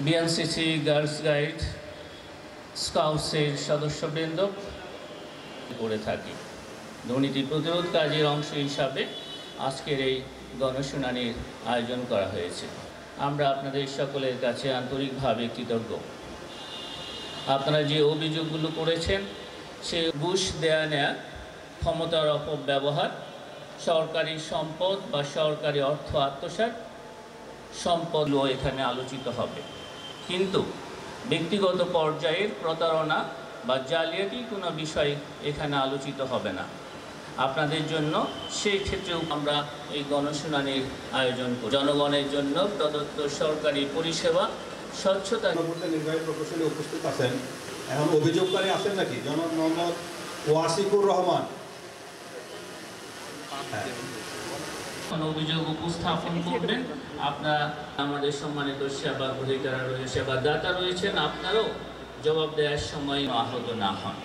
BNCC girls guide স্কাউটসের সদস্যবৃন্দ করে থাকি। দুর্নীতি প্রতিরোধ কাজের অংশ হিসাবে আজকের এই গণশুনানির আয়োজন করা হয়েছে। আমরা আপনাদের সকলের কাছে আন্তরিকভাবে কৃতজ্ঞ। আপনারা যে অভিযোগগুলো করেছেন সে ঘুষ দেয়া নেয়া, ক্ষমতার অপব্যবহার, সরকারি সম্পদ বা সরকারি অর্থ আত্মসাৎ সম্পদও এখানে আলোচিত হবে। কিন্তু ব্যক্তিগত পর্যায়ের প্রতারণা বা জালিয়াতি কোনো বিষয় এখানে আলোচিত হবে না। আপনাদের জন্য সেই ক্ষেত্রেও আমরা এই গণশুনানির আয়োজন করি। জনগণের জন্য প্রদত্ত সরকারি পরিষেবা স্বচ্ছতা। নির্বাহী প্রকৌশলী উপস্থিত আছেন, এখন অভিযোগকারী আছেন নাকি? জনাব মোহাম্মদ ওয়াসিকুর রহমান অভিযোগ উপস্থাপন করবেন। আপনারা আমাদের সম্মানিত সেবা অধিকার সেবাদাতা রয়েছেন, আপনারাও জবাব দেওয়ার সময় আহত না হন।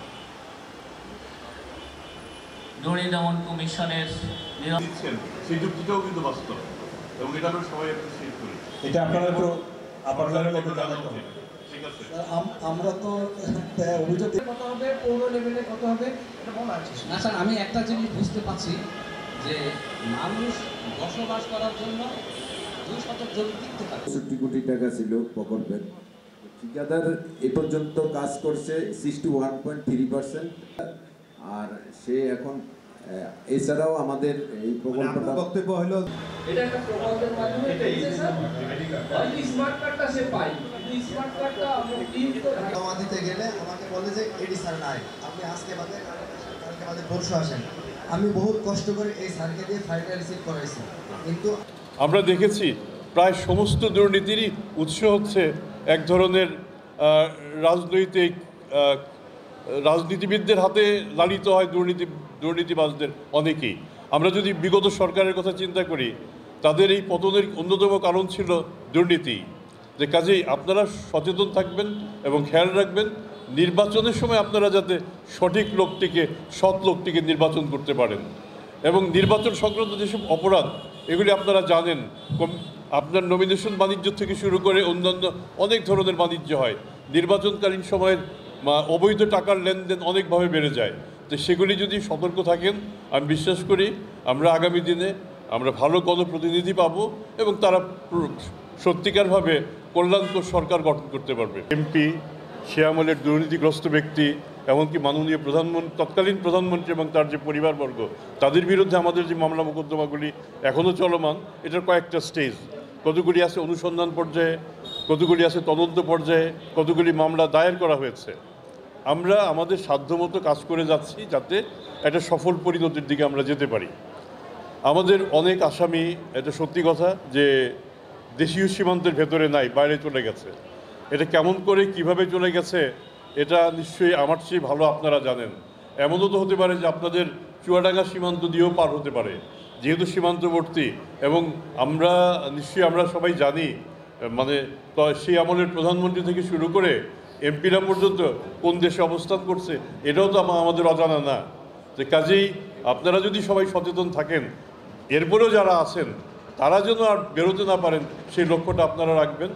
দুর্নীতি দমন কমিশনের সেই যুক্তিটাও কিন্তু বাস্তব এবং এটা আমরা সবাই অ্যাপ্রিশিয়েট করি। এটা আপনারা একটু আমরা তো অভিযোগ কত হবে, পৌর লেভেলে কত হবে এটা মনে আছে না স্যার। আমি একটা জিনিস বুঝতে পারছি যে মানুষ বসবাস করার জন্য 2 শতক জমি কিনতে পারে। ৬৫ কোটি টাকা ছিল প্রকল্পের। ঠিকাদার এ পর্যন্ত কাজ করছে 61.3%। আর সে এখন এছাড়াও আমাদের এই প্রকল্পটা বক্তব্য হলো এটা একটা প্রকল্পের মাধ্যমে স্মার্ট কার্ডটা সে পায়, কিন্তু স্মার্ট কার্ডটা আমরা জমা দিতে গেলে আমাকে বলে যে এডি স্যার নাই, আপনি আজকে বাদে কালকে বাদে পরশু আসেন। আমি বহুত কষ্ট করে এই স্যারকে দিয়ে ফাইলটা রিসিভ করাইছি, কিন্তু আমরা দেখেছি প্রায় সমস্ত দুর্নীতিরই উৎস হচ্ছে এক ধরনের রাজনীতিবিদদের হাতে লালিত হয় দুর্নীতিবাজদের অনেকেই। আমরা যদি বিগত সরকারের কথা চিন্তা করি, তাদের এই পতনের অন্যতম কারণ ছিল দুর্নীতি। যে কাজেই আপনারা সচেতন থাকবেন এবং খেয়াল রাখবেন নির্বাচনের সময় আপনারা যাতে সঠিক লোকটিকে, সৎ লোকটিকে নির্বাচন করতে পারেন। এবং নির্বাচন সংক্রান্ত যেসব অপরাধ এগুলি আপনারা জানেন, আপনার নমিনেশন বাণিজ্য থেকে শুরু করে অন্যান্য অনেক ধরনের বাণিজ্য হয়। নির্বাচনকালীন সময়ের অবৈধ টাকার লেনদেন অনেকভাবে বেড়ে যায়। তো সেগুলি যদি সতর্ক থাকেন, আমি বিশ্বাস করি আমরা আগামী দিনে আমরা ভালো গণপ্রতিনিধি পাবো এবং তারা সত্যিকারভাবে কল্যাণকর সরকার গঠন করতে পারবে। এমপি, সে আমলের দুর্নীতিগ্রস্ত ব্যক্তি, এমনকি মাননীয় প্রধানমন্ত্রী, তৎকালীন প্রধানমন্ত্রী এবং তার যে পরিবারবর্গ, তাদের বিরুদ্ধে আমাদের যে মামলা মোকদ্দমাগুলি এখনও চলমান, এটার কয়েকটা স্টেজ। কতগুলি আছে অনুসন্ধান পর্যায়ে, কতগুলি আছে তদন্ত পর্যায়ে, কতগুলি মামলা দায়ের করা হয়েছে। আমরা আমাদের সাধ্যমতো কাজ করে যাচ্ছি যাতে একটা সফল পরিণতির দিকে আমরা যেতে পারি। আমাদের অনেক আসামি, এটা সত্যি কথা, যে দেশীয় সীমান্তের ভেতরে নাই, বাইরে চলে গেছে। এটা কেমন করে কিভাবে চলে গেছে এটা নিশ্চয়ই আমার চেয়ে ভালো আপনারা জানেন। এমনও তো হতে পারে যে আপনাদের চুয়াডাঙ্গা সীমান্ত দিয়েও পার হতে পারে, যেহেতু সীমান্তবর্তী। এবং আমরা সবাই জানি, মানে সেই আমলের প্রধানমন্ত্রী থেকে শুরু করে এমপিরা পর্যন্ত কোন দেশে অবস্থান করছে এটাও তো আমাদের অজানা না। যে কাজেই আপনারা যদি সবাই সচেতন থাকেন, এরপরেও যারা আছেন তারা যেন আর বেরোতে না পারেন সেই লক্ষ্যটা আপনারা রাখবেন।